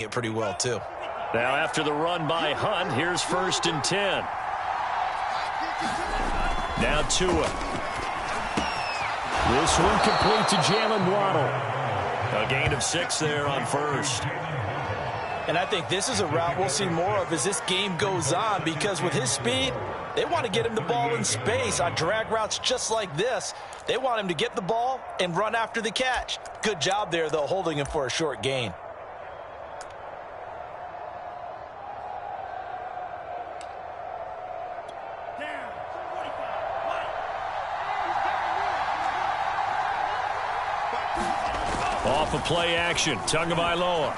it pretty well, too. Now after the run by Hunt, here's 1st and 10. Now Tua. This one complete to Jalen Waddle. A gain of 6 there on 1st. And I think this is a route we'll see more of as this game goes on, because with his speed, they want to get him the ball in space on drag routes just like this. They want him to get the ball and run after the catch. Good job there, though, holding him for a short gain. Off of play action, Tagovailoa.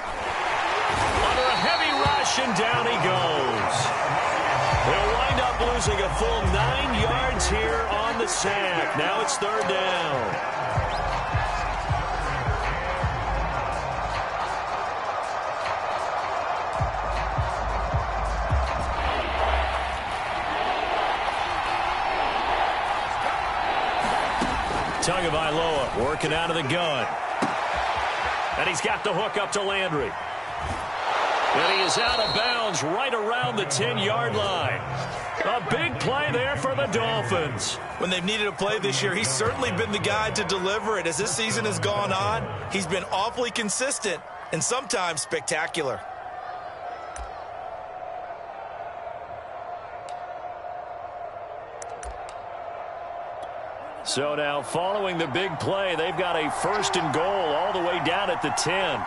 Under a heavy rush, and down he goes. They'll wind up losing a full 9 yards here on the sack. Now it's 3rd down. Tagovailoa working out of the gun. And he's got the hook up to Landry. And he is out of bounds right around the 10-yard line. A big play there for the Dolphins. When they've needed a play this year, he's certainly been the guy to deliver it. As this season has gone on, he's been awfully consistent and sometimes spectacular. So now following the big play, they've got a 1st and goal all the way down at the 10.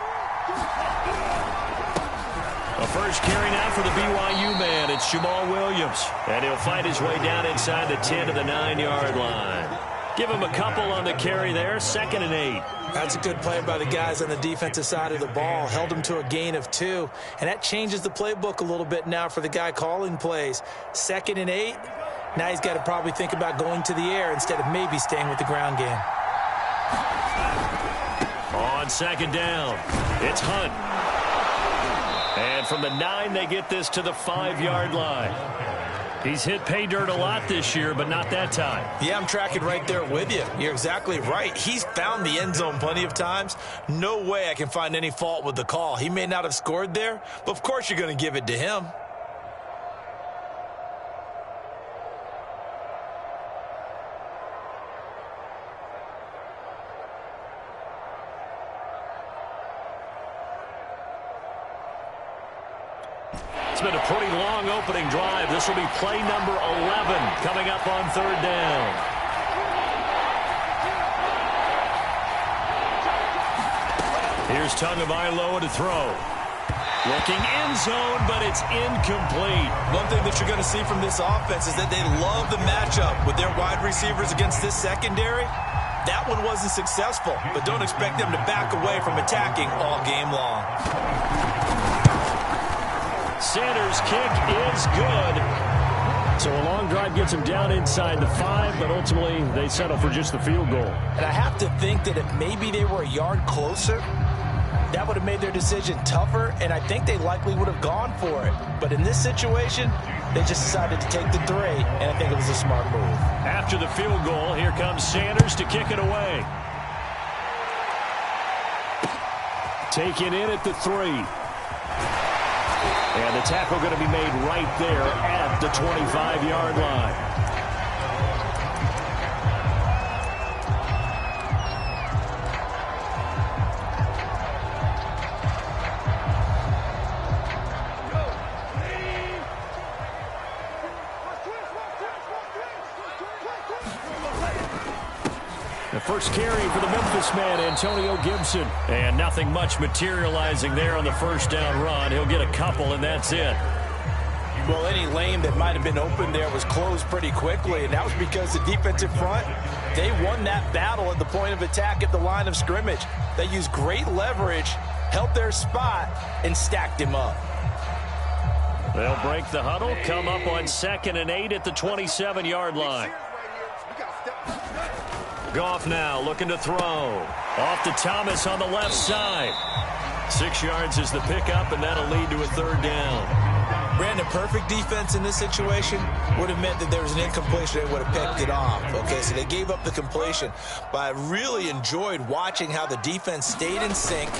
A first carry now for the BYU man. It's Jamal Williams. And he'll find his way down inside the 10 to the 9-yard line. Give him a couple on the carry there. 2nd and 8. That's a good play by the guys on the defensive side of the ball. Held him to a gain of 2. And that changes the playbook a little bit now for the guy calling plays. 2nd and 8. Now he's got to probably think about going to the air instead of maybe staying with the ground game. On 2nd down, it's Hunt. And from the 9, they get this to the 5-yard line. He's hit pay dirt a lot this year, but not that time. Yeah, I'm tracking right there with you. You're exactly right. He's found the end zone plenty of times. No way I can find any fault with the call. He may not have scored there, but of course you're going to give it to him. It's been a pretty long opening drive. This will be play number 11 coming up on 3rd down. Here's Tagovailoa to throw. Looking end zone, but it's incomplete. One thing that you're going to see from this offense is that they love the matchup with their wide receivers against this secondary. That one wasn't successful, but don't expect them to back away from attacking all game long. Sanders' kick is good. So a long drive gets him down inside the 5, but ultimately they settle for just the field goal. And I have to think that if maybe they were a yard closer, that would have made their decision tougher, and I think they likely would have gone for it. But in this situation, they just decided to take the 3, and I think it was a smart move. After the field goal, here comes Sanders to kick it away. Taken in at the 3. And the tackle going to be made right there at the 25-yard line. The first carry for the Memphis man, Antonio Gibson. And nothing much materializing there on the first down run. He'll get a couple, and that's it. Well, any lane that might have been open there was closed pretty quickly, and that was because the defensive front, they won that battle at the point of attack at the line of scrimmage. They used great leverage, held their spot, and stacked him up. They'll break the huddle, come up on 2nd and 8 at the 27-yard line. Goff now looking to throw. Off to Thomas on the left side. 6 yards is the pickup, and that'll lead to a 3rd down. Brandon, perfect defense in this situation would have meant that there was an incompletion. They would have picked it off. Okay, so they gave up the completion. But I really enjoyed watching how the defense stayed in sync,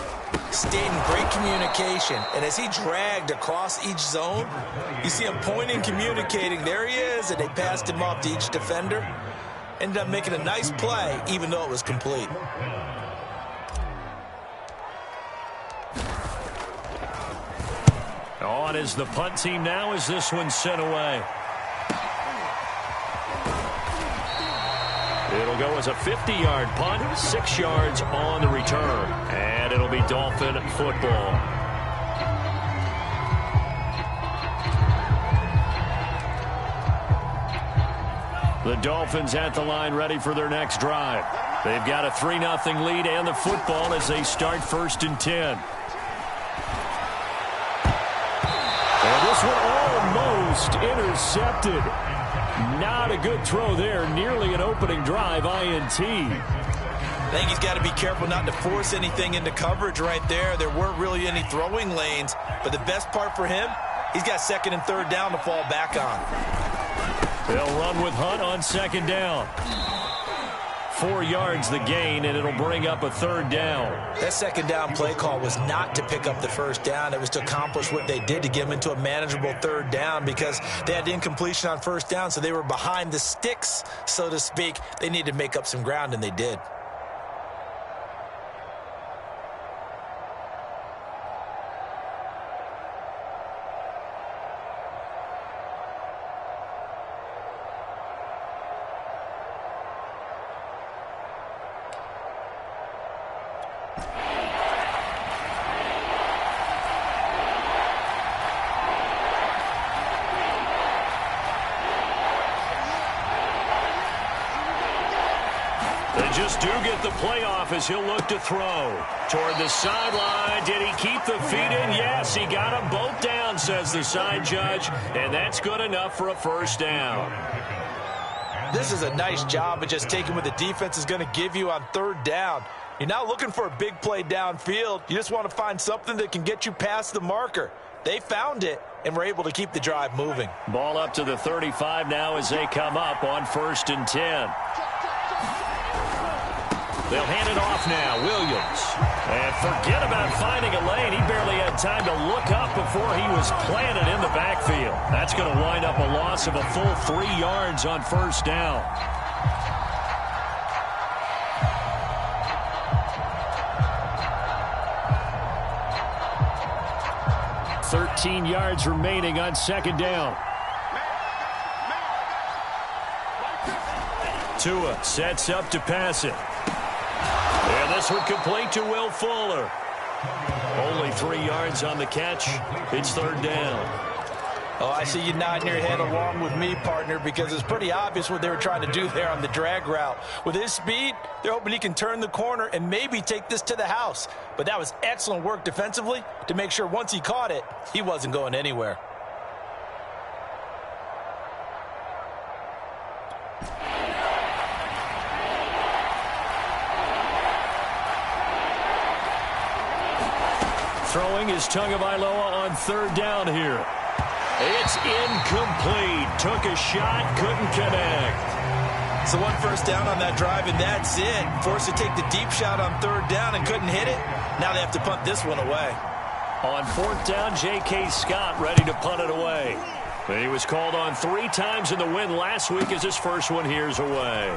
stayed in great communication. And as he dragged across each zone, you see him pointing, communicating. There he is, and they passed him off to each defender. Ended up making a nice play, even though it was complete. On is the punt team now as this one's sent away. It'll go as a 50-yard punt, 6 yards on the return. And it'll be Dolphin football. The Dolphins at the line ready for their next drive. They've got a 3-0 lead and the football as they start 1st and 10. And this one almost intercepted. Not a good throw there. Nearly an opening drive, INT. I think he's got to be careful not to force anything into coverage right there. There weren't really any throwing lanes. But the best part for him, he's got 2nd and 3rd down to fall back on. They'll run with Hunt on 2nd down. 4 yards the gain, and it'll bring up a 3rd down. That 2nd down play call was not to pick up the 1st down. It was to accomplish what they did, to get them into a manageable 3rd down, because they had incompletion on 1st down, so they were behind the sticks, so to speak. They needed to make up some ground, and they did. Just do get the playoff as he'll look to throw. Toward the sideline. Did he keep the feet in? Yes, he got them both down, says the side judge. And that's good enough for a 1st down. This is a nice job of just taking what the defense is going to give you on 3rd down. You're not looking for a big play downfield. You just want to find something that can get you past the marker. They found it and were able to keep the drive moving. Ball up to the 35 now as they come up on 1st and 10. They'll hand it off now. Williams. And forget about finding a lane. He barely had time to look up before he was planted in the backfield. That's going to wind up a loss of a full 3 yards on 1st down. $13 yards remaining on 2nd down. Tua sets up to pass it. And this one complete to Will Fuller. Only 3 yards on the catch. It's 3rd down. Oh, I see you nodding your head along with me, partner, because it's pretty obvious what they were trying to do there on the drag route. With his speed, they're hoping he can turn the corner and maybe take this to the house. But that was excellent work defensively to make sure once he caught it, he wasn't going anywhere. Throwing is Tagovailoa on 3rd down here. It's incomplete. Took a shot, couldn't connect. So 1 1st down on that drive, and that's it. Forced to take the deep shot on 3rd down and couldn't hit it. Now they have to punt this one away. On 4th down, J.K. Scott ready to punt it away. He was called on 3 times in the win last week as his first one here's away.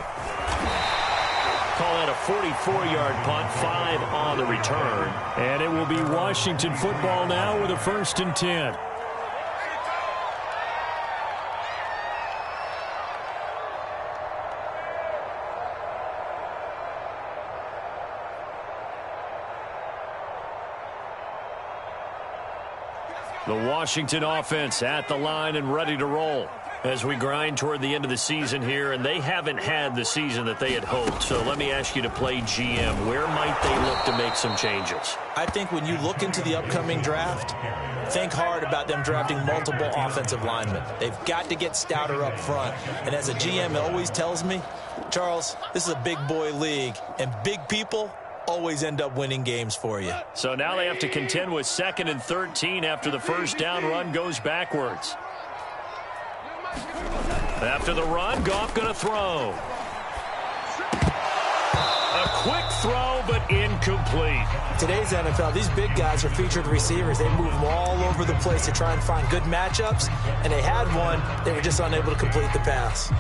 Call that a 44-yard punt, 5 on the return. And it will be Washington football now with a 1st and 10. The Washington offense at the line and ready to roll as we grind toward the end of the season here, and they haven't had the season that they had hoped. So let me ask you to play GM. Where might they look to make some changes? I think when you look into the upcoming draft, think hard about them drafting multiple offensive linemen. They've got to get stouter up front. And as a GM, it always tells me, Charles, this is a big boy league, and big people always end up winning games for you. So now they have to contend with 2nd and 13 after the first down run goes backwards. After the run, Goff going to throw. A quick throw, but incomplete. Today's NFL, these big guys are featured receivers. They move them all over the place to try and find good matchups, and they had one. They were just unable to complete the pass.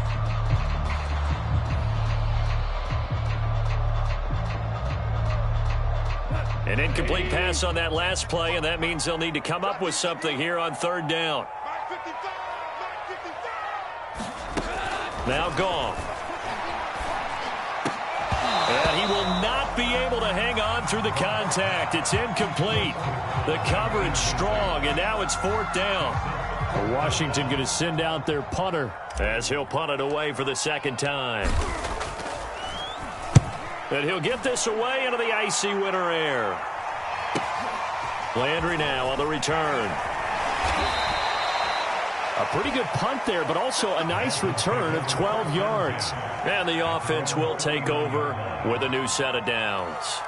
An incomplete pass on that last play, and that means they'll need to come up with something here on 3rd down. Now Goff. And he will not be able to hang on through the contact. It's incomplete. The coverage strong, and now it's 4th down. Washington going to send out their punter as he'll punt it away for the 2nd time. And he'll get this away into the icy winter air. Landry now on the return. A pretty good punt there, but also a nice return of 12 yards. And the offense will take over with a new set of downs.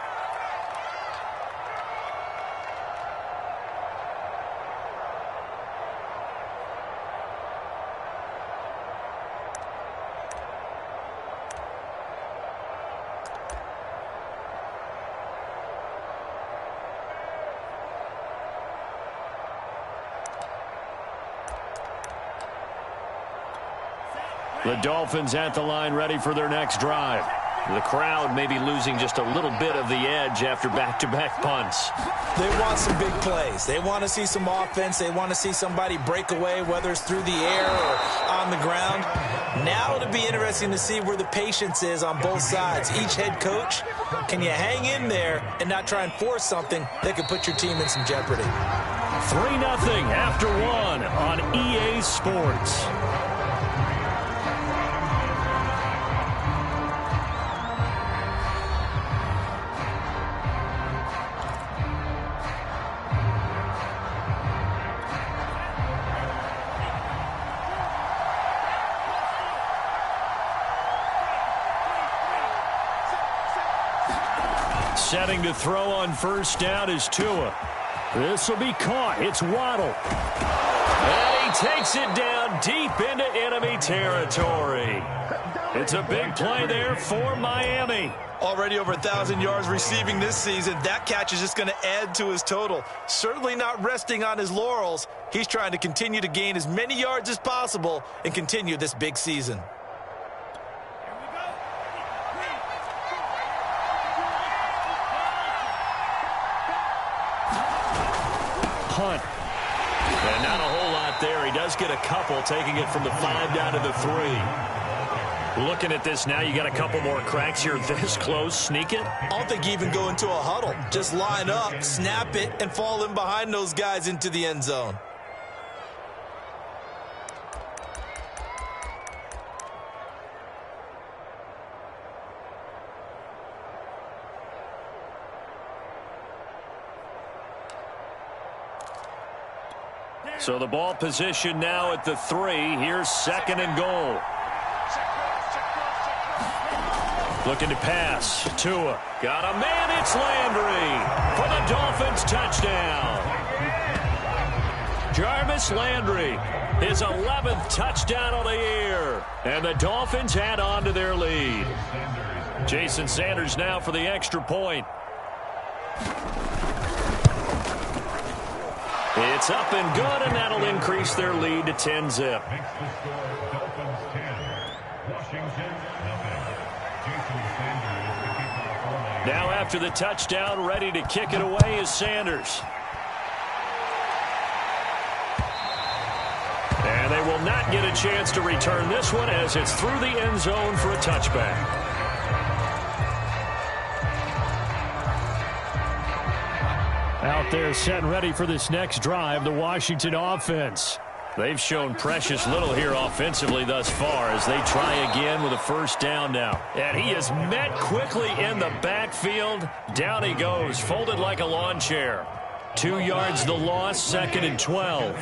The Dolphins at the line ready for their next drive. The crowd may be losing just a little bit of the edge after back-to-back punts. They want some big plays. They want to see some offense. They want to see somebody break away, whether it's through the air or on the ground. Now it'll be interesting to see where the patience is on both sides. Each head coach, can you hang in there and not try and force something that could put your team in some jeopardy? 3-0 after 1 on EA Sports. Setting to throw on 1st down is Tua. This will be caught. It's Waddle. And he takes it down deep into enemy territory. It's a big play there for Miami. Already over 1,000 yards receiving this season. That catch is just going to add to his total. Certainly not resting on his laurels. He's trying to continue to gain as many yards as possible and continue this big season. Punt. And not a whole lot there. He does get a couple, taking it from the 5 down to the 3. Looking at this now, you got a couple more cracks here this close. Sneak it? I don't think you even go into a huddle. Just line up, snap it, and fall in behind those guys into the end zone. So the ball position now at the 3. Here's 2nd and goal. Looking to pass. Tua. Got a man. It's Landry for the Dolphins touchdown. Jarvis Landry, his 11th touchdown of the year. And the Dolphins add on to their lead. Jason Sanders now for the extra point. It's up and good, and that'll increase their lead to 10-zip. Now after the touchdown, ready to kick it away is Sanders. And they will not get a chance to return this one as it's through the end zone for a touchback. Out there set and ready for this next drive, the Washington offense. They've shown precious little here offensively thus far as they try again with a 1st down now. And he is met quickly in the backfield. Down he goes, folded like a lawn chair. 2 yards the loss, 2nd and 12.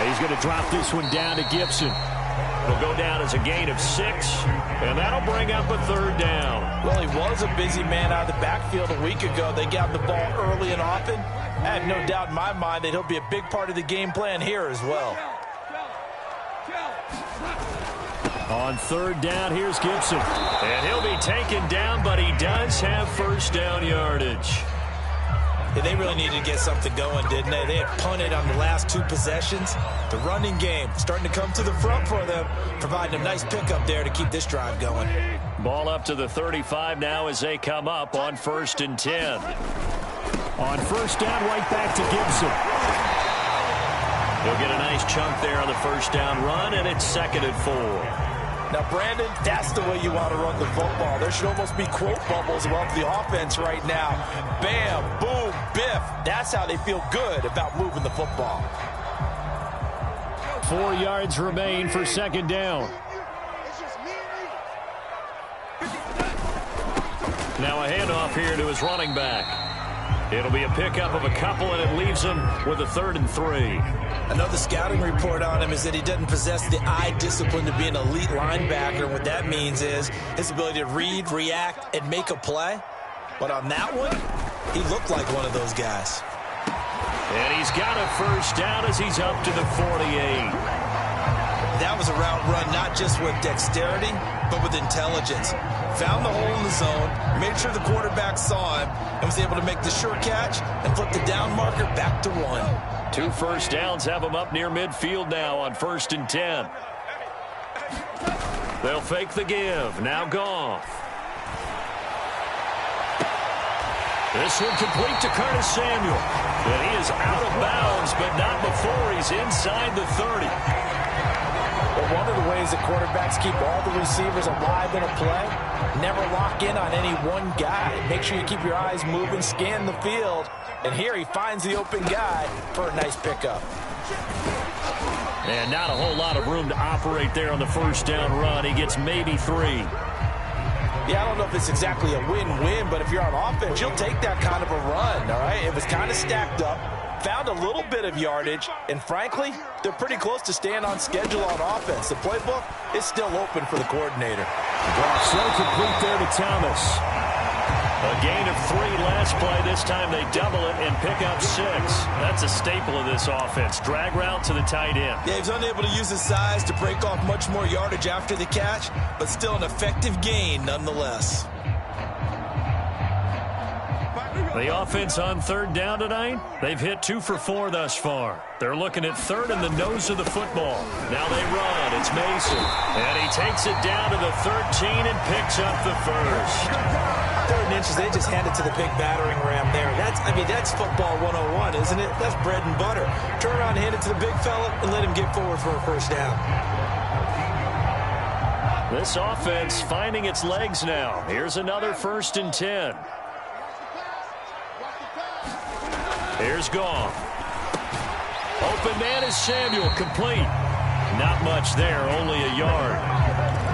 He's going to drop this one down to Gibson. It'll go down as a gain of 6, and that'll bring up a third down. Well, he was a busy man out of the backfield a week ago. They got the ball early and often. I have no doubt in my mind that he'll be a big part of the game plan here as well. On third down, here's Gibson. And he'll be taken down, but he does have first down yardage. Yeah, they really needed to get something going, didn't they? They had punted on the last 2 possessions. The running game starting to come to the front for them, providing a nice pickup there to keep this drive going. Ball up to the 35 now as they come up on 1st and 10. On first down, right back to Gibson. He'll get a nice chunk there on the first down run, and it's 2nd and 4. Now, Brandon, that's the way you want to run the football. There should almost be quote bubbles above the offense right now. Bam, boom, biff. That's how they feel good about moving the football. 4 yards remain for 2nd down. Now a handoff here to his running back. It'll be a pickup of a couple, and it leaves him with a 3rd and 3. Another scouting report on him is that he doesn't possess the eye discipline to be an elite linebacker. And what that means is his ability to read, react, and make a play. But on that one, he looked like one of those guys. And he's got a first down as he's up to the 48. That was a route run not just with dexterity, but with intelligence. Found the hole in the zone, made sure the quarterback saw him, and was able to make the short catch and flip the down marker back to 1. 2 first downs have him up near midfield now on 1st and 10. They'll fake the give. Now Goff. This one complete to Curtis Samuel. And he is out of bounds, but not before he's inside the 30. Well, one of the ways that quarterbacks keep all the receivers alive in a play, never lock in on any one guy. Make sure you keep your eyes moving, scan the field. And here he finds the open guy for a nice pickup. And not a whole lot of room to operate there on the first down run. He gets maybe 3. Yeah, I don't know if it's exactly a win-win, but if you're on offense, you'll take that kind of a run, all right? It was kind of stacked up, found a little bit of yardage, and frankly, they're pretty close to staying on schedule on offense. The playbook is still open for the coordinator. So complete there to Thomas. A gain of 3 last play. This time they double it and pick up 6. That's a staple of this offense. Drag route to the tight end. Yeah, he's unable to use his size to break off much more yardage after the catch, but still an effective gain nonetheless. The offense on 3rd down tonight, they've hit 2 for 4 thus far. They're looking at 3rd and the nose of the football. Now they run. It's Mason. And he takes it down to the 13 and picks up the first. 3rd inches, they just hand it to the big battering ram there. That's football 101, isn't it? That's bread and butter. Turn around, hand it to the big fella, and let him get forward for a first down. This offense finding its legs now. Here's another 1st and 10. Here's Goff. Open man is Samuel, complete. Not much there, only a yard.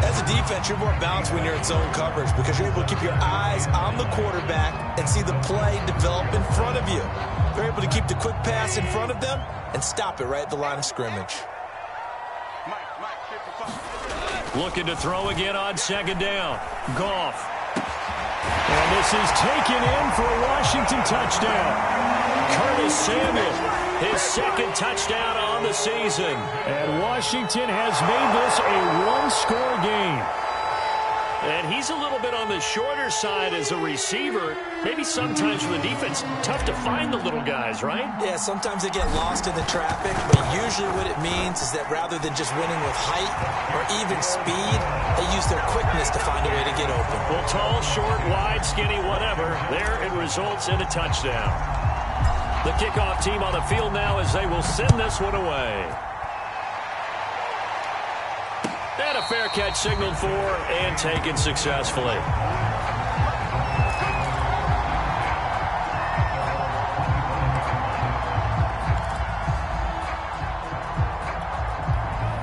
As a defense, you're more balanced when you're in zone coverage because you're able to keep your eyes on the quarterback and see the play develop in front of you. They're able to keep the quick pass in front of them and stop it right at the line of scrimmage. Looking to throw again on 2nd down. Goff. And this is taken in for a Washington touchdown. Curtis Samuel, his 2nd touchdown on the season. And Washington has made this a 1-score game. And he's a little bit on the shorter side as a receiver. Maybe sometimes for the defense, tough to find the little guys, right? Yeah, sometimes they get lost in the traffic, but usually what it means is that rather than just winning with height or even speed, they use their quickness to find a way to get open. Well, tall, short, wide, skinny, whatever, there it results in a touchdown. The kickoff team on the field now as they will send this one away. And a fair catch signaled for and taken successfully.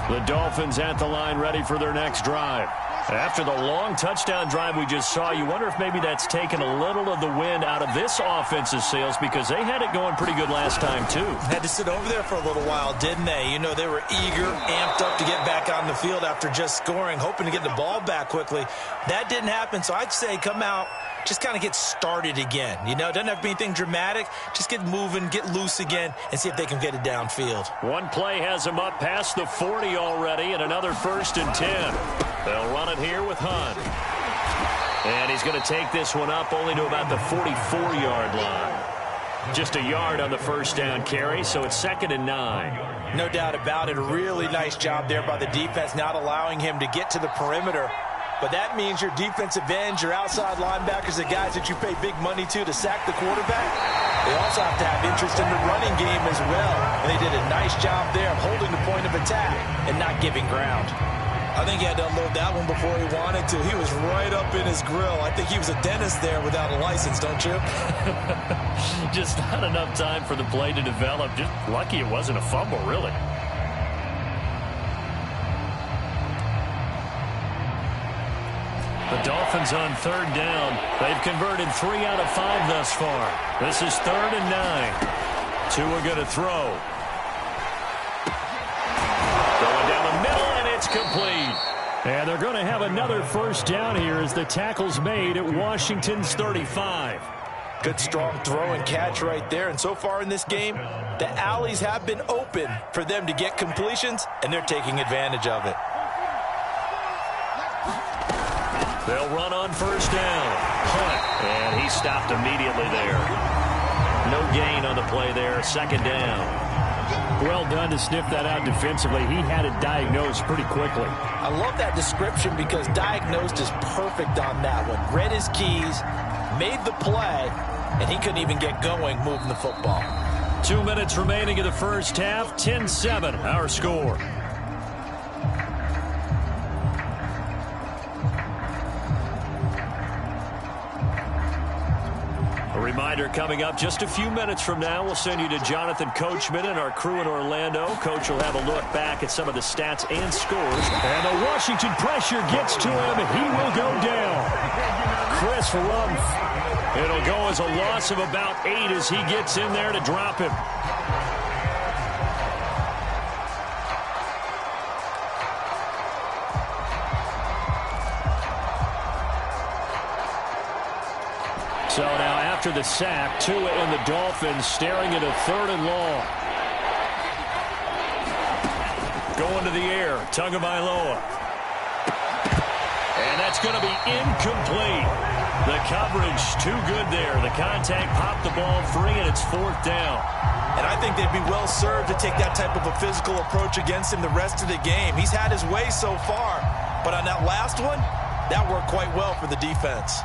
The Dolphins at the line ready for their next drive. After the long touchdown drive we just saw, you wonder if maybe that's taken a little of the wind out of this offense's sails, because they had it going pretty good last time, too. Had to sit over there for a little while, didn't they? You know, they were eager, amped up to get back on the field after just scoring, hoping to get the ball back quickly. That didn't happen, so I'd say come out, just kind of get started again. You know, it doesn't have to be anything dramatic. Just get moving, get loose again, and see if they can get it downfield. One play has them up past the 40 already, and another 1st and 10. They'll run it here with Hunt. And he's going to take this one up only to about the 44-yard line. Just a yard on the first down carry, so it's 2nd and 9. No doubt about it. A really nice job there by the defense, not allowing him to get to the perimeter. But that means your defensive ends, your outside linebackers, the guys that you pay big money to sack the quarterback, they also have to have interest in the running game as well. And they did a nice job there of holding the point of attack and not giving ground. I think he had to unload that one before he wanted to. He was right up in his grill. I think he was a dentist there without a license, don't you? Just not enough time for the play to develop. Just lucky it wasn't a fumble, really. The Dolphins on 3rd down. They've converted 3 out of 5 thus far. This is 3rd and 9. Tua going to throw. Going down the middle, and it's complete. And they're going to have another first down here as the tackle's made at Washington's 35. Good strong throw and catch right there. And so far in this game, the alleys have been open for them to get completions, and they're taking advantage of it. They'll run on first down. Hunt, and he stopped immediately there. No gain on the play there. 2nd down. Well done to sniff that out defensively. He had it diagnosed pretty quickly. I love that description because diagnosed is perfect on that one. Read his keys, made the play, and he couldn't even get going moving the football. 2 minutes remaining in the first half. 10-7 our score. Reminder coming up just a few minutes from now. We'll send you to Jonathan Coachman and our crew in Orlando. Coach will have a look back at some of the stats and scores. And the Washington pressure gets to him. He will go down. Chris Rumph. It'll go as a loss of about 8 as he gets in there to drop him. So now after the sack, Tua and the Dolphins staring at a 3rd and long. Going to the air, Tagovailoa. And that's going to be incomplete. The coverage too good there. The contact popped the ball free, and it's 4th down. And I think they'd be well served to take that type of a physical approach against him the rest of the game. He's had his way so far, but on that last one, that worked quite well for the defense.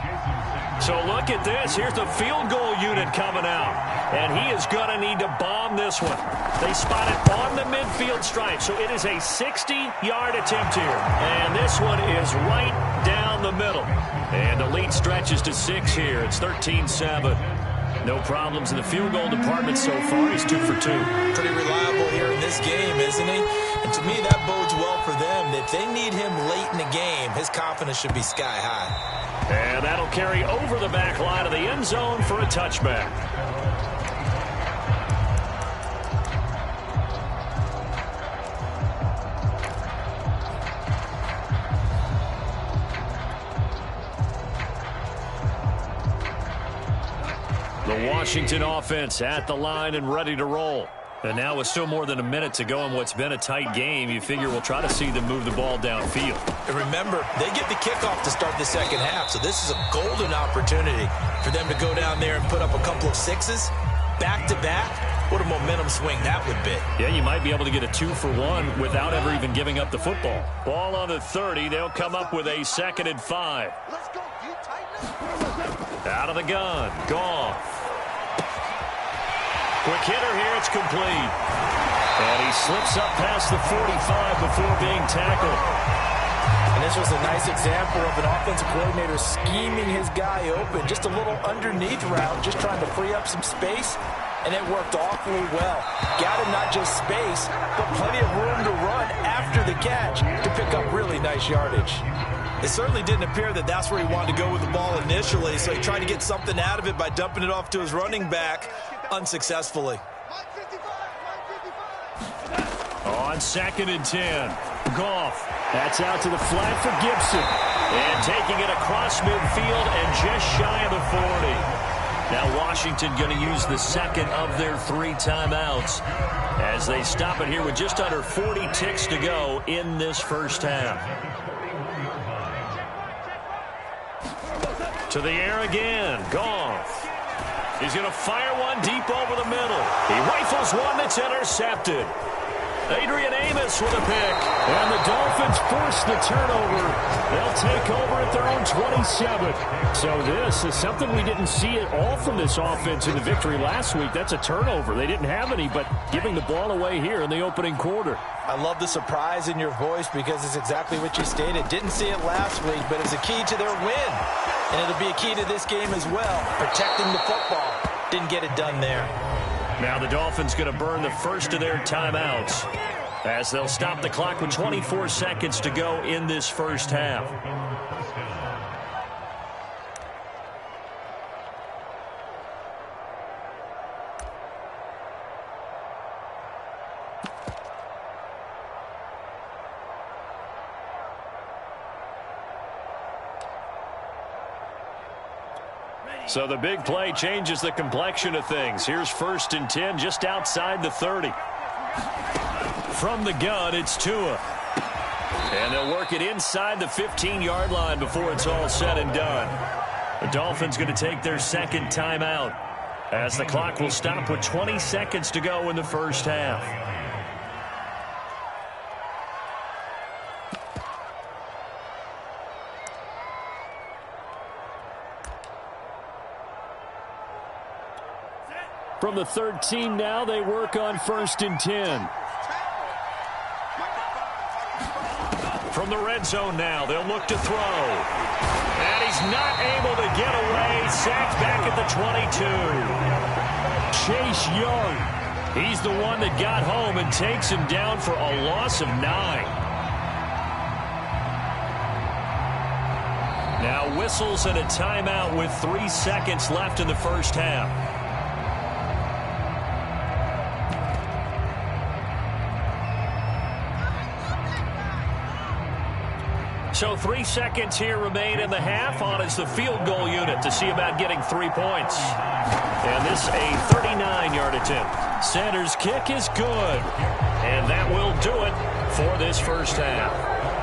So look at this. Here's the field goal unit coming out. And he is going to need to bomb this one. They spot it on the midfield stripe. So it is a 60-yard attempt here. And this one is right down the middle. And the lead stretches to 6 here. It's 13-7. No problems in the field goal department so far. He's 2 for 2. Pretty reliable here in this game, isn't he? And to me, that bodes well for them. If they need him late in the game, his confidence should be sky high. And that'll carry over the back line of the end zone for a touchback. The Washington offense at the line and ready to roll. And now with still more than a minute to go in what's been a tight game, you figure we'll try to see them move the ball downfield. And remember, they get the kickoff to start the second half, so this is a golden opportunity for them to go down there and put up a couple of 6s back-to-back. What a momentum swing that would be. Yeah, you might be able to get a 2-for-1 without ever even giving up the football. Ball on the 30. They'll come up with a 2nd and 5. Let's go, you Titans. Out of the gun. Goff. Quick hitter here, it's complete. And he slips up past the 45 before being tackled. And this was a nice example of an offensive coordinator scheming his guy open. Just a little underneath route, just trying to free up some space, and it worked awfully well. Got him not just space, but plenty of room to run after the catch to pick up really nice yardage. It certainly didn't appear that that's where he wanted to go with the ball initially, so he tried to get something out of it by dumping it off to his running back unsuccessfully. On 2nd and 10, Goff. That's out to the flat for Gibson. And taking it across midfield and just shy of the 40. Now Washington going to use the second of their 3 timeouts as they stop it here with just under 40 ticks to go in this first half. To the air again, Goff. He's going to fire one deep over the middle. He rifles one that's intercepted. Adrian Amos with a pick. And the Dolphins force the turnover. They'll take over at their own 27. So this is something we didn't see at all from this offense in the victory last week. That's a turnover. They didn't have any, but giving the ball away here in the opening quarter. I love the surprise in your voice because it's exactly what you stated. Didn't see it last week, but it's a key to their win. And it'll be a key to this game as well, protecting the football. Didn't get it done there. Now the Dolphins going to burn the first of their timeouts as they'll stop the clock with 24 seconds to go in this first half. So the big play changes the complexion of things. Here's 1st and 10 just outside the 30. From the gun, it's Tua. And they'll work it inside the 15-yard line before it's all said and done. The Dolphins going to take their second timeout as the clock will stop with 20 seconds to go in the first half. From the 13 now, they work on 1st and 10. From the red zone now, they'll look to throw. And he's not able to get away. Sacked back at the 22. Chase Young. He's the one that got home and takes him down for a loss of 9. Now whistles and a timeout with 3 seconds left in the first half. So 3 seconds here remain in the half. On is the field goal unit to see about getting 3 points. And this a 39-yard attempt. Center's kick is good. And that will do it for this first half.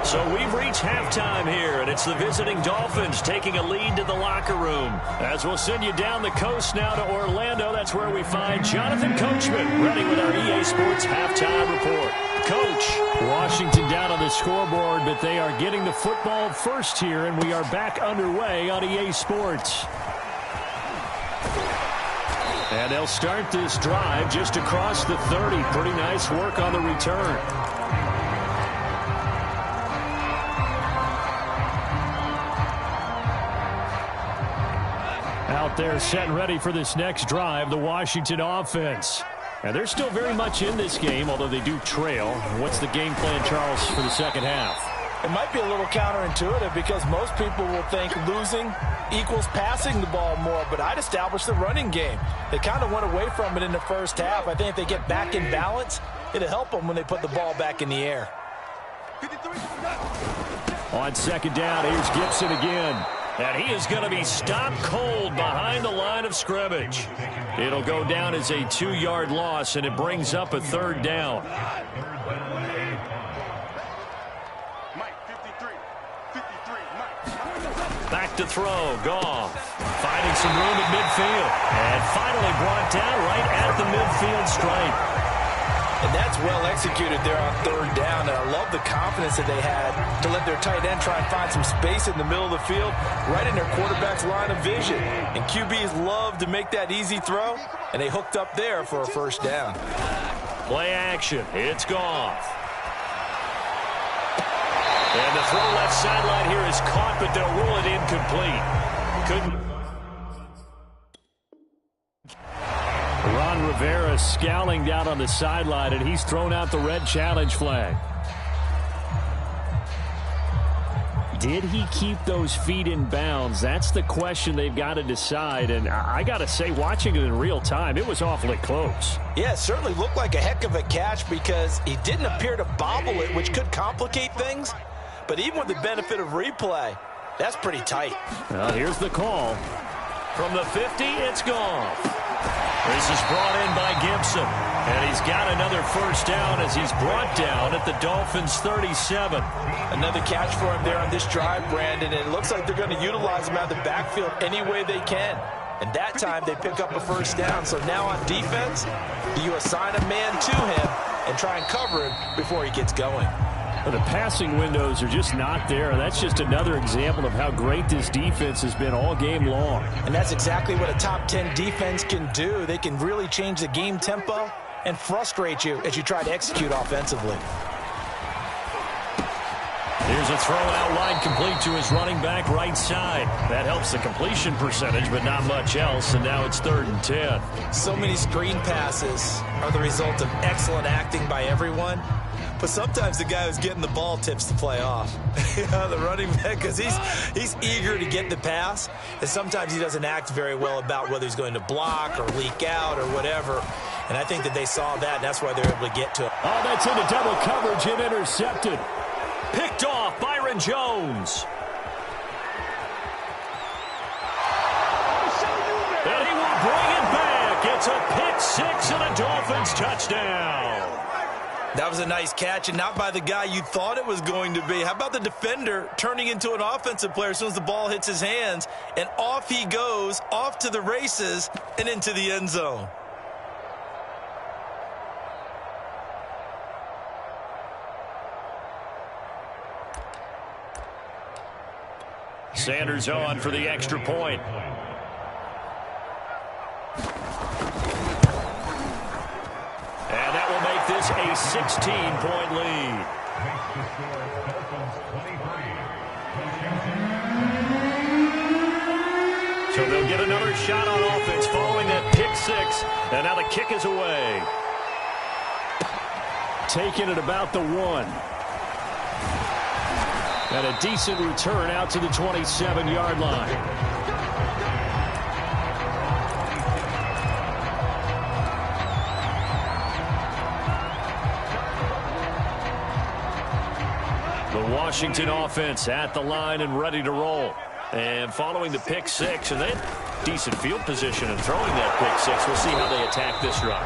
So we've reached halftime here, and it's the visiting Dolphins taking a lead to the locker room. As we'll send you down the coast now to Orlando, that's where we find Jonathan Coachman ready with our EA Sports halftime report. Coach. Washington down on the scoreboard, but they are getting the football first here, and we are back underway on EA Sports. And they'll start this drive just across the 30. Pretty nice work on the return. Out there set and ready for this next drive, the Washington offense. And they're still very much in this game, although they do trail. What's the game plan, Charles, for the second half? It might be a little counterintuitive because most people will think losing equals passing the ball more, but I'd establish the running game. They kind of went away from it in the first half. I think if they get back in balance, it'll help them when they put the ball back in the air. On second down, here's Gibson again. And he is going to be stopped cold behind the line of scrimmage. It'll go down as a 2-yard loss, and it brings up a 3rd down. Back to throw, Goff. Finding some room at midfield. And finally brought down right at the midfield stripe. And that's well executed there on 3rd down. And I love the confidence that they had to let their tight end try and find some space in the middle of the field, right in their quarterback's line of vision. And QBs love to make that easy throw, and they hooked up there for a 1st down. Play action. It's Goff. And the throw left sideline here is caught, but they'll rule it incomplete. Couldn't. Ron Rivera scowling down on the sideline, and he's thrown out the red challenge flag. did he keep those feet in bounds? That's the question they've got to decide. And I got to say, watching it in real time, it was awfully close. Yeah, it certainly looked like a heck of a catch because he didn't appear to bobble it, which could complicate things. But even with the benefit of replay, that's pretty tight. Well, here's the call. From the 50, it's gone. This is brought in by Gibson. And he's got another first down as he's brought down at the Dolphins' 37. Another catch for him there on this drive, Brandon. And it looks like they're going to utilize him out of the backfield any way they can. And that time they pick up a first down. So now on defense, you assign a man to him and try and cover him before he gets going. The passing windows are just not there. That's just another example of how great this defense has been all game long. And that's exactly what a top 10 defense can do. They can really change the game tempo and frustrate you as you try to execute offensively. Here's a throw out wide, complete to his running back right side. That helps the completion percentage, but not much else, and now it's 3rd and 10. So many screen passes are the result of excellent acting by everyone. But sometimes the guy who's getting the ball tips the play off. The running back, because he's eager to get the pass, and sometimes he doesn't act very well about whether he's going to block or leak out or whatever. And I think that they saw that, and that's why they're able to get to him. Oh, that's into double coverage and intercepted. Picked off, Byron Jones. And he will bring it back. It's a pick six and a Dolphins touchdown. That was a nice catch, and not by the guy you thought it was going to be. How about the defender turning into an offensive player as soon as the ball hits his hands, and off he goes, off to the races, and into the end zone. Sanders on for the extra point. And that will make this a 16-point lead. So they'll get another shot on offense following that pick six. And now the kick is away. Taken at about the 1. And a decent return out to the 27-yard line. The Washington offense at the line and ready to roll. And following the pick six, and they had decent field position and throwing that pick six. We'll see how they attack this run.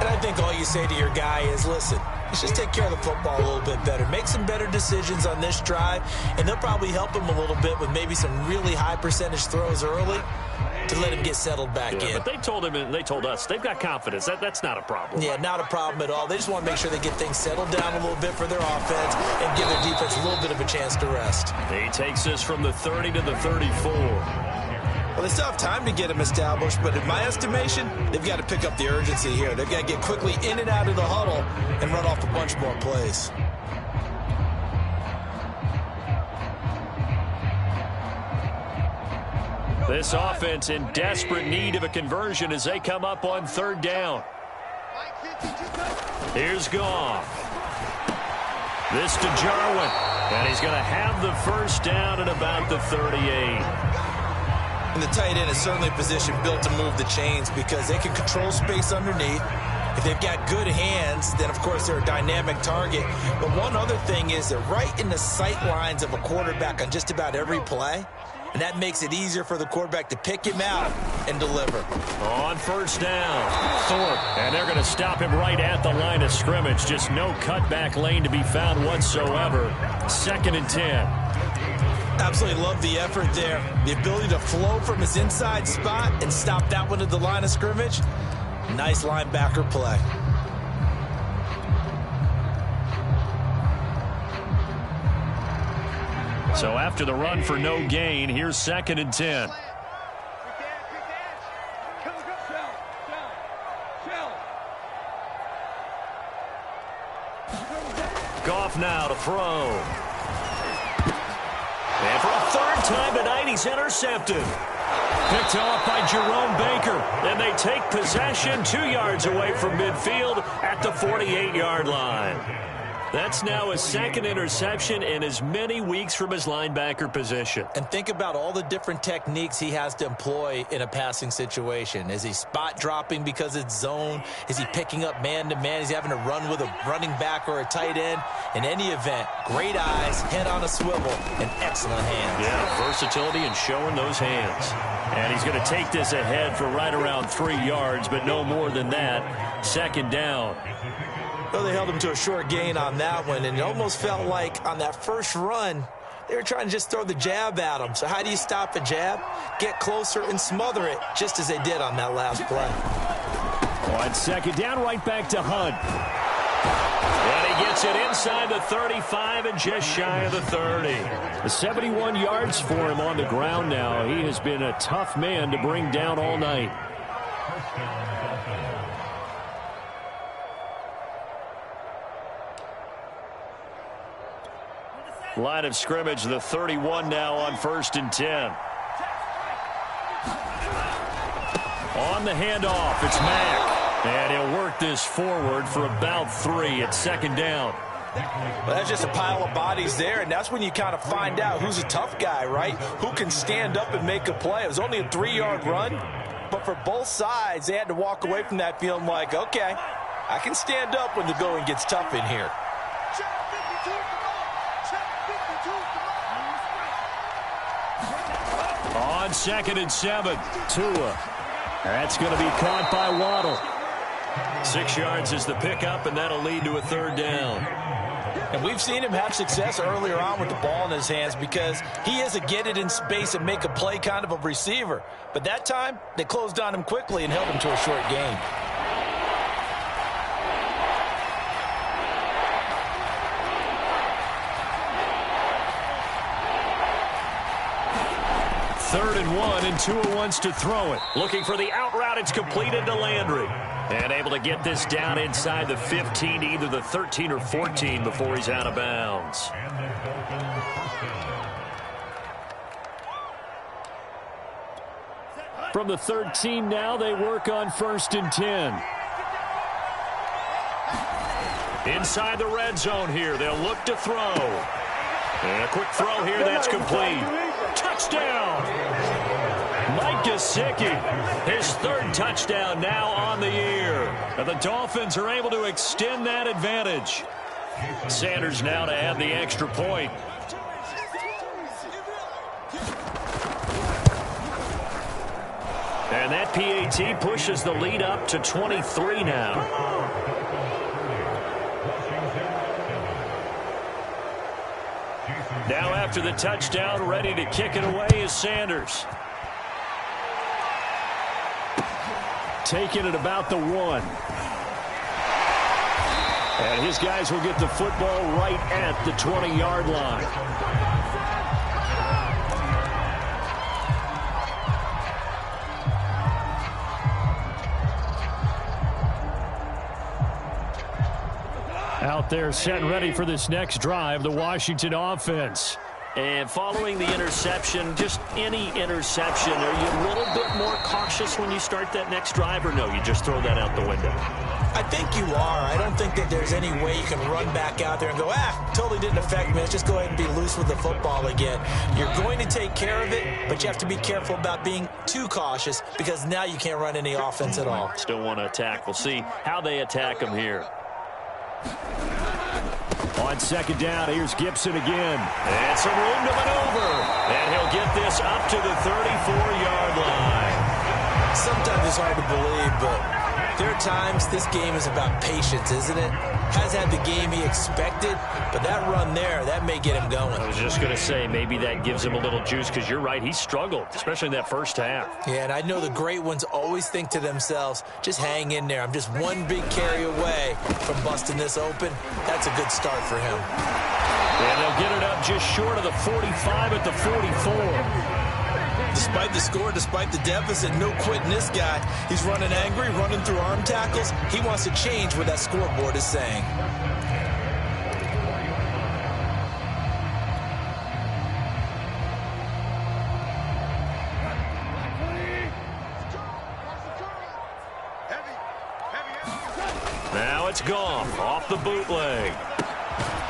And I think all you say to your guy is, listen, let's just take care of the football a little bit better. Make some better decisions on this drive, and they'll probably help him a little bit with maybe some really high percentage throws early to let him get settled back in. But they told him and they told us they've got confidence. That's not a problem. Yeah, not a problem at all. They just want to make sure they get things settled down a little bit for their offense and give their defense a little bit of a chance to rest. He takes this from the 30 to the 34. Well, they still have time to get him established, but in my estimation, they've got to pick up the urgency here. They've got to get quickly in and out of the huddle and run off a bunch more plays. This offense in desperate need of a conversion as they come up on 3rd down. Here's Goff. This to Jarwin. And he's going to have the first down at about the 38. And the tight end is certainly a position built to move the chains because they can control space underneath. If they've got good hands, then, of course, they're a dynamic target. But one other thing is they're right in the sight lines of a quarterback on just about every play. And that makes it easier for the quarterback to pick him out and deliver. On first down, Thorpe. And they're going to stop him right at the line of scrimmage. Just no cutback lane to be found whatsoever. 2nd and 10. Absolutely love the effort there. The ability to flow from his inside spot and stop that one at the line of scrimmage. Nice linebacker play. So after the run for no gain, here's 2nd and 10. Goff now to throw. And for a 3rd time tonight, he's intercepted. Picked off by Jerome Baker. And they take possession 2 yards away from midfield at the 48-yard line. That's now his second interception in as many weeks from his linebacker position. And think about all the different techniques he has to employ in a passing situation. Is he spot dropping because it's zone? Is he picking up man-to-man? Is he having to run with a running back or a tight end? In any event, great eyes, head on a swivel, and excellent hands. Yeah, versatility and showing those hands. And he's going to take this ahead for right around 3 yards, but no more than that. Second down. Well, they held him to a short gain on that one, and it almost felt like on that first run, they were trying to just throw the jab at him. So how do you stop a jab? Get closer and smother it, just as they did on that last play. On second down, right back to Hunt. And he gets it inside the 35 and just shy of the 30. The 71 yards for him on the ground now. He has been a tough man to bring down all night. Line of scrimmage, the 31 now on 1st and 10. On the handoff, it's Mack. And he'll work this forward for about 3 at second down. Well, that's just a pile of bodies there, and that's when you kind of find out who's a tough guy, right? Who can stand up and make a play. It was only a 3-yard run, but for both sides, they had to walk away from that feeling like, okay, I can stand up when the going gets tough in here. On 2nd and 7, Tua. That's going to be caught by Waddle. 6 yards is the pickup, and that'll lead to a 3rd down. And we've seen him have success earlier on with the ball in his hands because he is a get it in space and make a play kind of a receiver. But that time, they closed on him quickly and held him to a short gain. Third and 1, and Tua wants to throw it. Looking for the out route. It's completed to Landry. And able to get this down inside the 15, either the 13 or 14 before he's out of bounds. From the 13 now, they work on 1st and 10. Inside the red zone here, they'll look to throw. And a quick throw here, that's complete. Touchdown! Mike Gesicki, his 3rd touchdown now on the year. And the Dolphins are able to extend that advantage. Sanders now to add the extra point. And that PAT pushes the lead up to 23 now. Now after the touchdown, ready to kick it away is Sanders. Taking it about the 1. And his guys will get the football right at the 20-yard line. Out there set and ready for this next drive, the Washington offense. And following the interception, just any interception, are you a little bit more cautious when you start that next drive, or no, you just throw that out the window? I think you are. I don't think that there's any way you can run back out there and go, totally didn't affect me. Let's just go ahead and be loose with the football again. You're going to take care of it, but you have to be careful about being too cautious because now you can't run any offense at all. Still want to attack. We'll see how they attack them here. On 2nd down, here's Gibson again. And some room to maneuver. And he'll get this up to the 34-yard line. Sometimes it's hard to believe, but there are times this game is about patience, isn't it? Has had the game he expected, but that run there, that may get him going. I was just going to say, maybe that gives him a little juice, because you're right, he struggled, especially in that first half. Yeah, and I know the great ones always think to themselves, just hang in there. I'm just one big carry away from busting this open. That's a good start for him. And they'll get it up just short of the 45 at the 44. Despite the score, despite the deficit, no quitting this guy. He's running angry, running through arm tackles. He wants to change what that scoreboard is saying. Now it's Goff off the bootleg.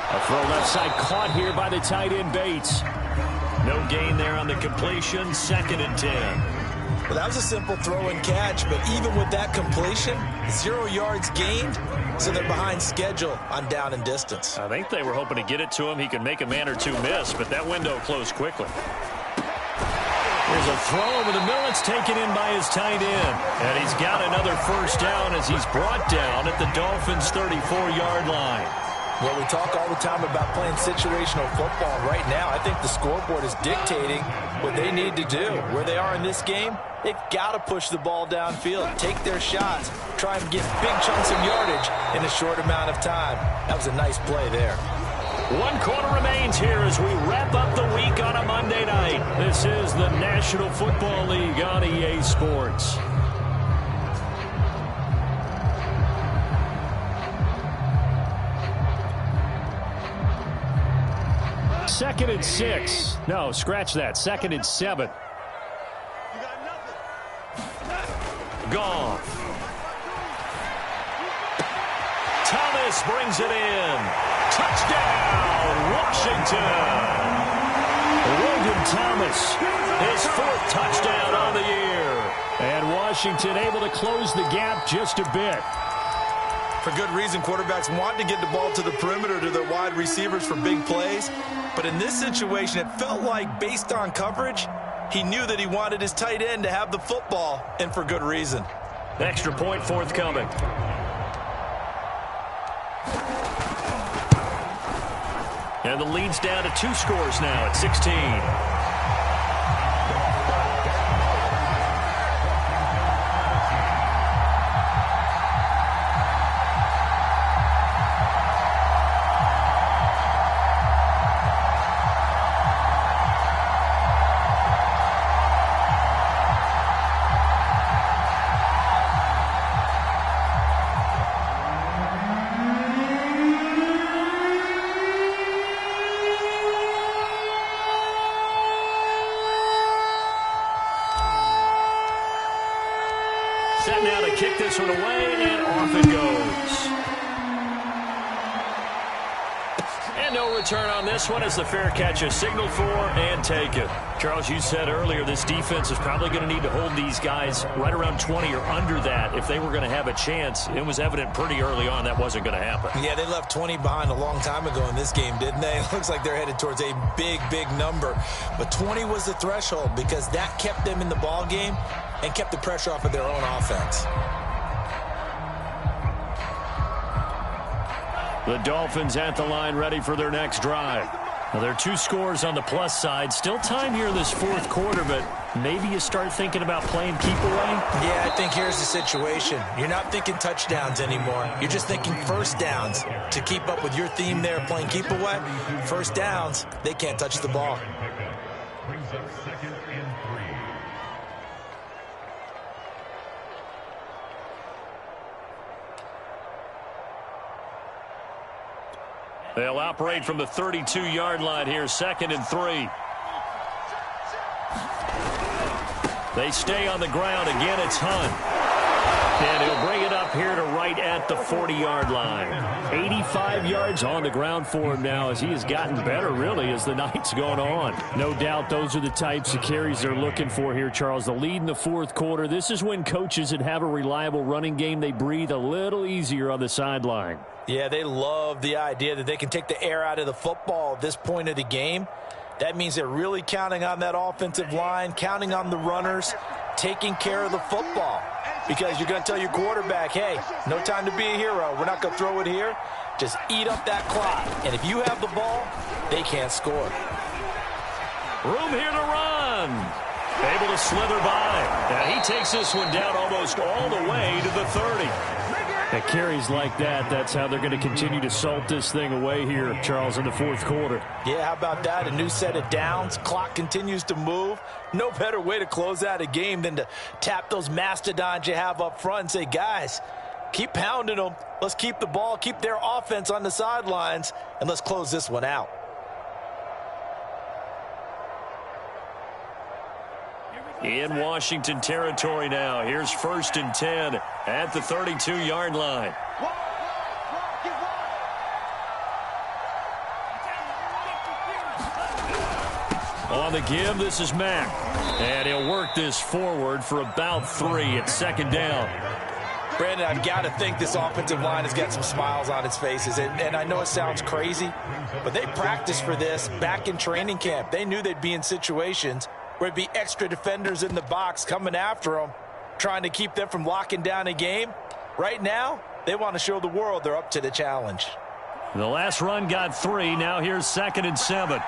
A throw left side caught here by the tight end Bates. No gain there on the completion. 2nd and 10. Well, that was a simple throw and catch, but even with that completion, 0 yards gained, so they're behind schedule on down and distance. I think they were hoping to get it to him. He could make a man or two miss, but that window closed quickly. Here's a throw over the middle. It's taken in by his tight end. And he's got another first down as he's brought down at the Dolphins' 34-yard line. Well, we talk all the time about playing situational football. Right now, I think the scoreboard is dictating what they need to do. Where they are in this game, they've got to push the ball downfield, take their shots, try and get big chunks of yardage in a short amount of time. That was a nice play there. 1 quarter remains here as we wrap up the week on a Monday night. This is the National Football League on EA Sports. Second and 6. No, scratch that. 2nd and 7. Goff. Thomas brings it in. Touchdown, Washington. Logan Thomas, his 4th touchdown on the year. And Washington able to close the gap just a bit. For good reason, quarterbacks want to get the ball to the perimeter to their wide receivers for big plays. But in this situation, it felt like, based on coverage, he knew that he wanted his tight end to have the football, and for good reason. Extra point forthcoming. And the lead's down to 2 scores now at 16. Set now to kick this one away, and off it goes. And no return on this one as the fair catch is signaled for and taken. Charles, you said earlier this defense is probably going to need to hold these guys right around 20 or under that if they were going to have a chance. It was evident pretty early on that wasn't going to happen. Yeah, they left 20 behind a long time ago in this game, didn't they? It looks like they're headed towards a big, big number. But 20 was the threshold because that kept them in the ball game and kept the pressure off of their own offense. The Dolphins at the line ready for their next drive. Well, there are 2 scores on the plus side. Still time here in this 4th quarter, but maybe you start thinking about playing keep away? Yeah, I think here's the situation. You're not thinking touchdowns anymore. You're just thinking first downs. To keep up with your theme there, playing keep away, first downs, they can't touch the ball. Brings up 2nd and 3. They'll operate from the 32-yard line here, 2nd and 3. They stay on the ground. Again, it's Hunt. And he'll bring it up here to right at the 40-yard line. 85 yards on the ground for him now as he has gotten better, really, as the night's gone on. No doubt those are the types of carries they're looking for here, Charles. The lead in the 4th quarter. This is when coaches that have a reliable running game, they breathe a little easier on the sideline. Yeah, they love the idea that they can take the air out of the football at this point of the game. That means they're really counting on that offensive line, counting on the runners, taking care of the football. Because you're going to tell your quarterback, hey, no time to be a hero. We're not going to throw it here. Just eat up that clock. And if you have the ball, they can't score. Room here to run. Able to slither by. Now he takes this one down almost all the way to the 30. At carries like that, that's how they're going to continue to salt this thing away here, Charles, in the 4th quarter. Yeah, how about that? A new set of downs. Clock continues to move. No better way to close out a game than to tap those mastodons you have up front and say, guys, keep pounding them. Let's keep the ball, keep their offense on the sidelines, and let's close this one out. In Washington territory now. Here's 1st and 10 at the 32-yard line. On the give, this is Mack. And he'll work this forward for about 3 at second down. Brandon, I've got to think this offensive line has got some smiles on its faces. And I know it sounds crazy, but they practiced for this back in training camp. They knew they'd be in situations where it'd be extra defenders in the box coming after them, trying to keep them from locking down a game. Right now, they want to show the world they're up to the challenge. The last run got 3. Now here's 2nd and 7.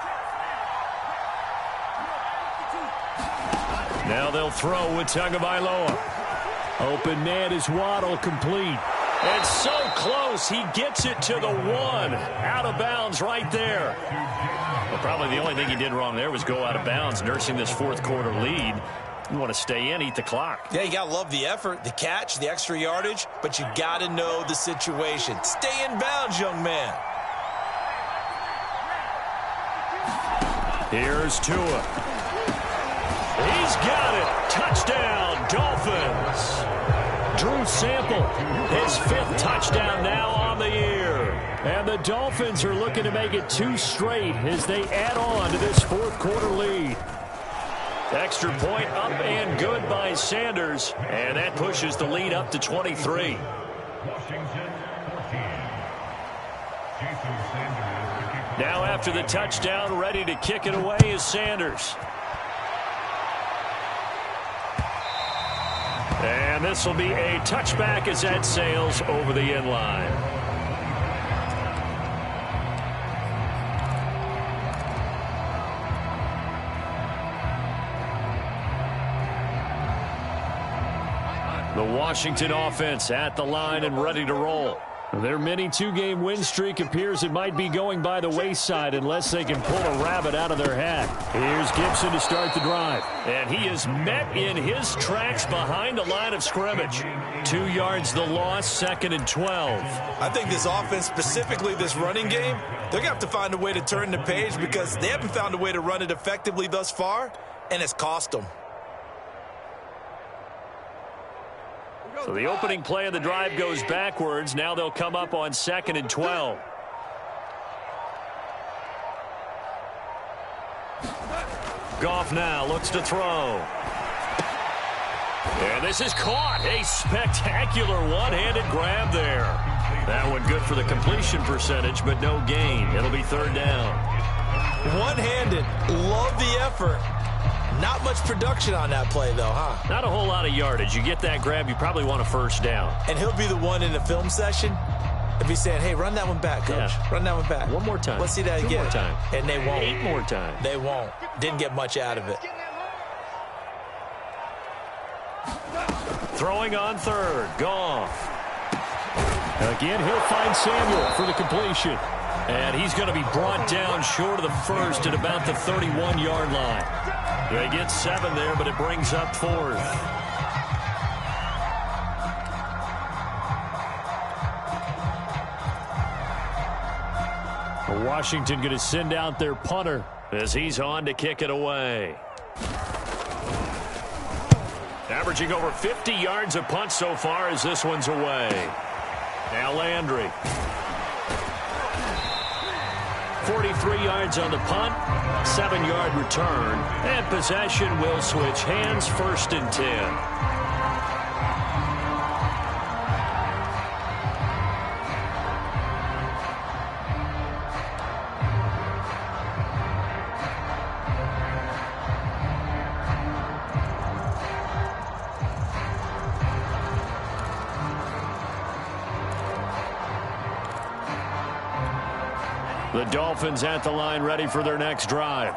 Now they'll throw with Tagovailoa. Open man is Waddle, complete. And so close, he gets it to the 1. Out of bounds right there. Well, probably the only thing he did wrong there was go out of bounds, nursing this fourth quarter lead. You want to stay in, eat the clock. Yeah, you got to love the effort, the catch, the extra yardage, but you got to know the situation. Stay in bounds, young man. Here's Tua. He's got it. Touchdown, Dolphins. Drew Sample, his 5th touchdown now on the year. And the Dolphins are looking to make it 2 straight as they add on to this fourth quarter lead. Extra point up and good by Sanders. And that pushes the lead up to 23. Now after the touchdown, ready to kick it away is Sanders. And this will be a touchback as that sails over the end line. The Washington offense at the line and ready to roll. Their mini 2-game win streak appears it might be going by the wayside unless they can pull a rabbit out of their hat. Here's Gibson to start the drive. And he is met in his tracks behind the line of scrimmage. 2 yards the loss, 2nd and 12. I think this offense, specifically this running game, they're going to have to find a way to turn the page because they haven't found a way to run it effectively thus far, and it's cost them. So the opening play of the drive goes backwards. Now they'll come up on 2nd and 12. Goff now looks to throw. And this is caught. A spectacular one-handed grab there. That one good for the completion percentage, but no gain. It'll be 3rd down. One-handed. Love the effort. Not much production on that play, though, huh? Not a whole lot of yardage. You get that grab, you probably want a 1st down. And he'll be the one in the film session and be saying, hey, run that one back, coach. Yeah. Run that one back. One more time. Let's see that 2 again. more time. And they won't. 8 more times. They won't. Didn't get much out of it. Throwing on 3rd. Goff. Again, he'll find Samuel for the completion. And he's going to be brought down short of the 1st at about the 31-yard line. They get 7 there, but it brings up 4th. Washington going to send out their punter as he's on to kick it away. Averaging over 50 yards a punt so far as this one's away. Now Landry. 43 yards on the punt, 7-yard return, and possession will switch hands, 1st and 10. The Dolphins at the line ready for their next drive.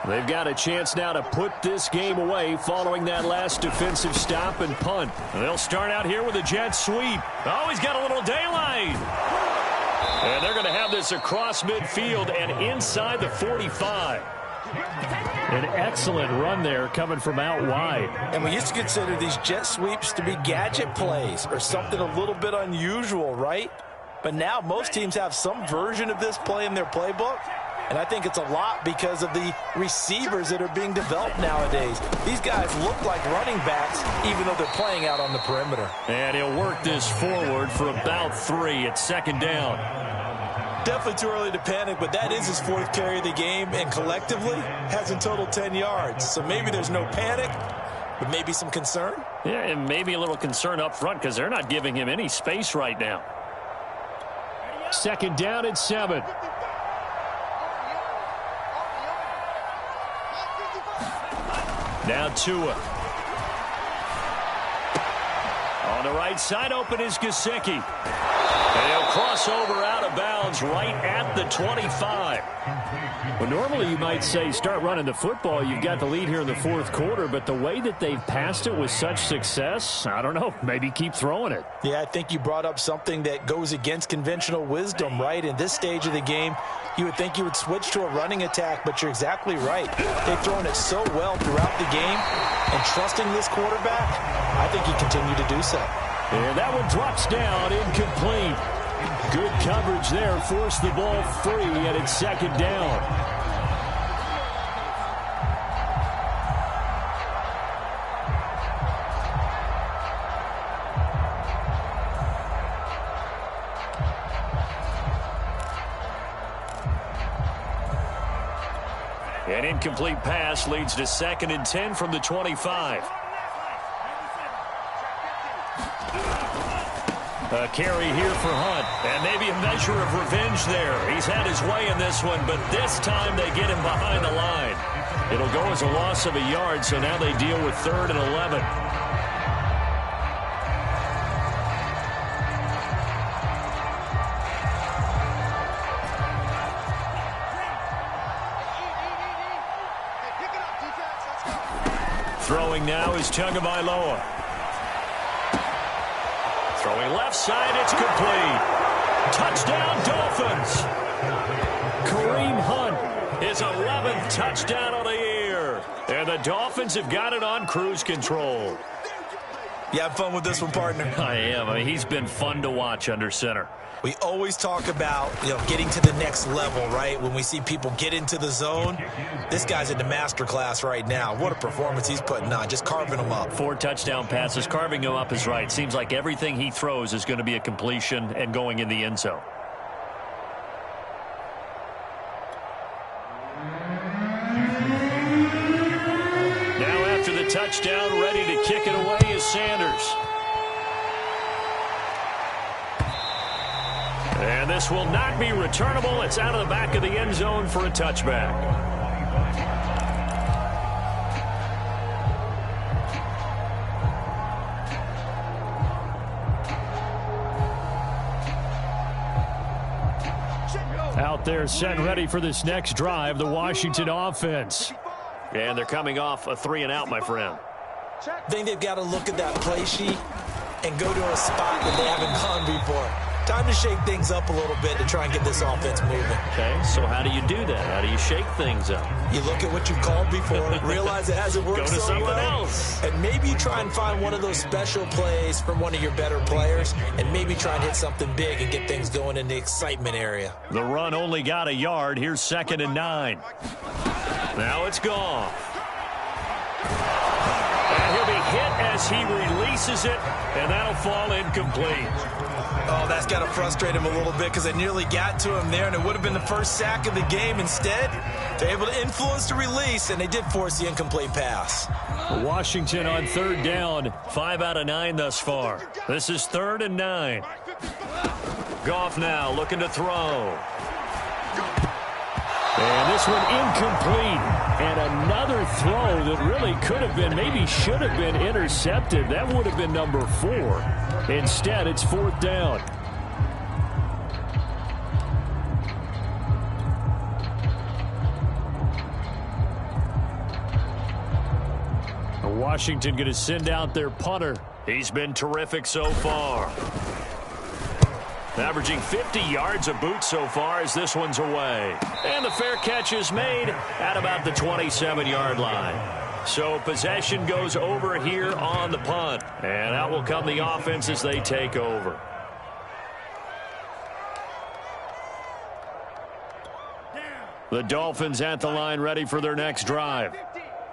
They've got a chance now to put this game away following that last defensive stop and punt. They'll start out here with a jet sweep. Oh, he's got a little daylight. And they're going to have this across midfield and inside the 45. An excellent run there coming from out wide. And we used to consider these jet sweeps to be gadget plays or something a little bit unusual, right? But now most teams have some version of this play in their playbook. And I think it's a lot because of the receivers that are being developed nowadays. These guys look like running backs even though they're playing out on the perimeter. And he'll work this forward for about 3 at 2nd down. Definitely too early to panic, but that is his 4th carry of the game, and collectively has in total 10 yards. So maybe there's no panic, but maybe some concern. Yeah, and maybe a little concern up front because they're not giving him any space right now. 2nd down and 7. Now Tua. On the right side, open is Gesicki. And he'll cross over out of bounds right at the 25. Well, normally you might say start running the football. You've got the lead here in the 4th quarter, but the way that they've passed it with such success, I don't know, maybe keep throwing it. Yeah, I think you brought up something that goes against conventional wisdom, right? In this stage of the game, you would think you would switch to a running attack, but you're exactly right. They've thrown it so well throughout the game, and trusting this quarterback, I think he continued to do so. And that one drops down, incomplete. Good coverage there, forced the ball free, and it's 2nd down. An incomplete pass leads to 2nd and 10 from the 25. A carry here for Hunt, and maybe a measure of revenge there. He's had his way in this one, but this time they get him behind the line. It'll go as a loss of a yard, so now they deal with 3rd and 11. Throwing now is Tagovailoa. Throwing left side, it's complete. Touchdown, Dolphins. Kareem Hunt, his 11th touchdown of the year. And the Dolphins have got it on cruise control. You have fun with this one, partner? I am. I mean, he's been fun to watch under center. We always talk about, getting to the next level, right? When we see people get into the zone, this guy's in the master class right now. What a performance he's putting on, just carving them up. 4 touchdown passes, carving him up is right. Seems like everything he throws is going to be a completion and going in the end zone. Now after the touchdown, ready to kick it away is Sanders. And this will not be returnable. It's out of the back of the end zone for a touchback. Out there set and ready for this next drive, the Washington offense. And they're coming off a 3-and-out, my friend. I think they've got to look at that play sheet and go to a spot that they haven't gone before. Time to shake things up a little bit to try and get this offense moving. Okay, so how do you do that? How do you shake things up? You look at what you've called before, realize it hasn't worked so something well, else. and maybe you try and find one of those special plays from one of your better players, and maybe try and hit something big and get things going in the excitement area. The run only got a yard. Here's 2nd and 9. Now it's gone. And he'll be hit as he releases it, and that'll fall incomplete. Oh, that's got to frustrate him a little bit because they nearly got to him there, and it would have been the first sack of the game. Instead, they're able to influence the release, and they did force the incomplete pass. Washington on 3rd down, 5 out of 9 thus far. This is 3rd and 9. Goff now looking to throw. And this one incomplete. And another throw that really could have been, maybe should have been intercepted. That would have been number 4. Instead, it's 4th down. Washington going to send out their punter. He's been terrific so far. Averaging 50 yards a boot so far as this one's away. And the fair catch is made at about the 27-yard line. So possession goes over here on the punt. And out will come the offense as they take over. The Dolphins at the line ready for their next drive.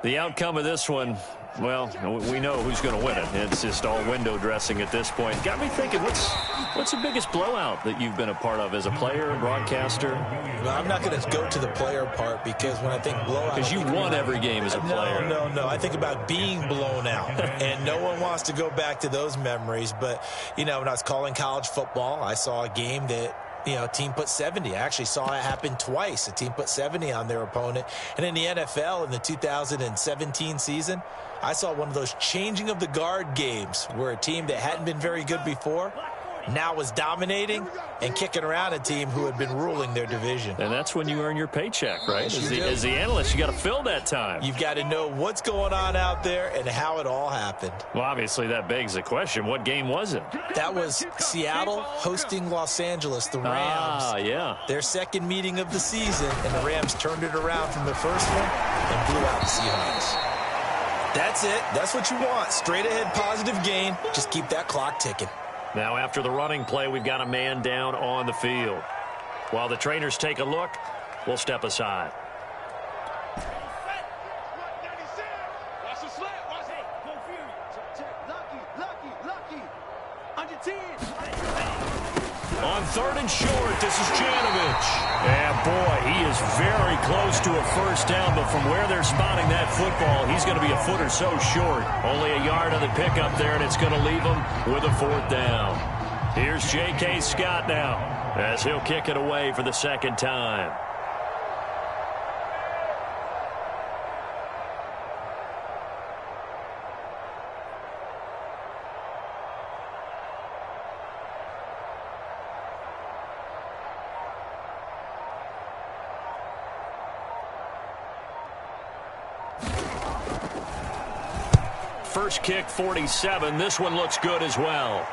The outcome of this one, Well, we know who's going to win it. It's just all window dressing at this point. Got me thinking, what's the biggest blowout that you've been a part of as a player, broadcaster? Well, I'm not going to go to the player part because when I think blowout... Because you won every game as a player. No. I think about being blown out. And no one wants to go back to those memories. But, when I was calling college football, I saw a game that... a team put 70. I actually saw it happen twice. A team put 70 on their opponent. And in the NFL in the 2017 season, I saw one of those changing of the guard games where a team that hadn't been very good before now was dominating and kicking around a team who had been ruling their division. And that's when you earn your paycheck, right? Yes, as the analyst, you got to fill that time. You've got to know what's going on out there and how it all happened. Well, obviously, that begs the question, what game was it? That was Seattle hosting Los Angeles, the Rams. Yeah. Their second meeting of the season, and the Rams turned it around from the first one and blew out the Seahawks. That's it. That's what you want. Straight ahead positive gain. Just keep that clock ticking. Now, after the running play, we've got a man down on the field. While the trainers take a look, we'll step aside. On 3rd and short, this is Janovich. And boy, he is very close to a first down, but from where they're spotting that football, he's going to be a foot or so short. Only a yard on the pickup there, and it's going to leave him with a 4th down. Here's J.K. Scott now, as he'll kick it away for the second time. First kick, 47. This one looks good as well.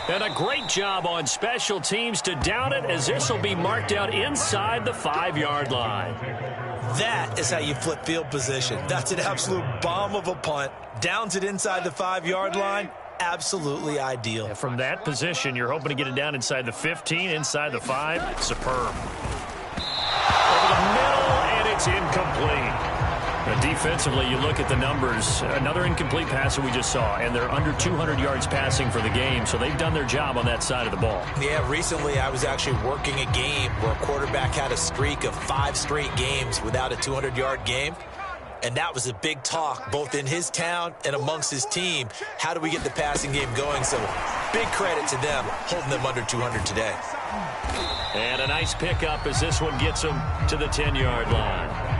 And a great job on special teams to down it, as this will be marked out inside the 5-yard line. That is how you flip field position. That's an absolute bomb of a punt. Downs it inside the 5-yard line. Absolutely ideal. And from that position, you're hoping to get it down inside the 15, inside the 5. Superb. Over the middle, and it's incomplete. Now, defensively, you look at the numbers. Another incomplete pass that we just saw, and they're under 200 yards passing for the game, so they've done their job on that side of the ball. Yeah, recently I was actually working a game where a quarterback had a streak of 5 straight games without a 200-yard game. And that was a big talk, both in his town and amongst his team. How do we get the passing game going? So big credit to them, holding them under 200 today. And a nice pickup as this one gets them to the 10-yard line.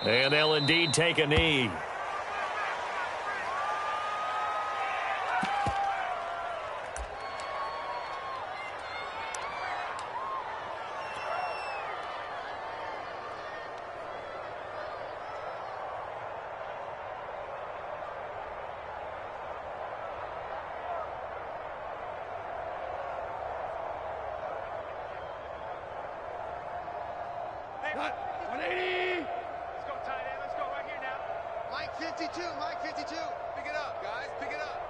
And they'll indeed take a knee. Hey, 180! Let's go, tight end. Let's go right here now. Mike 52, Mike 52. Pick it up, guys. Pick it up.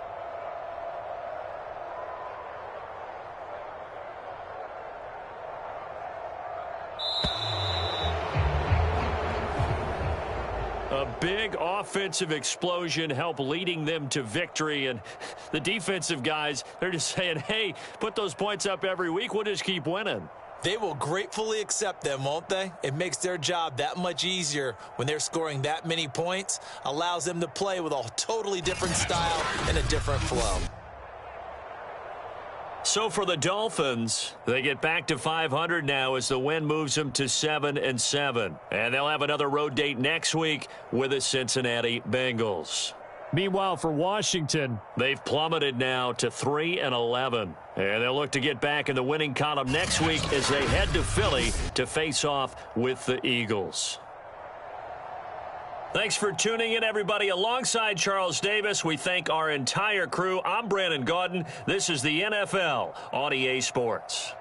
A big offensive explosion helped leading them to victory. And the defensive guys, they're just saying, hey, put those points up every week. We'll just keep winning. They will gratefully accept them, won't they? It makes their job that much easier when they're scoring that many points. Allows them to play with a totally different style and a different flow. So for the Dolphins, they get back to 500 now as the win moves them to 7-7. And they'll have another road date next week with the Cincinnati Bengals. Meanwhile, for Washington, they've plummeted now to 3-11. And they'll look to get back in the winning column next week as they head to Philly to face off with the Eagles. Thanks for tuning in, everybody. Alongside Charles Davis, we thank our entire crew. I'm Brandon Gaudin. This is the NFL on EA Sports.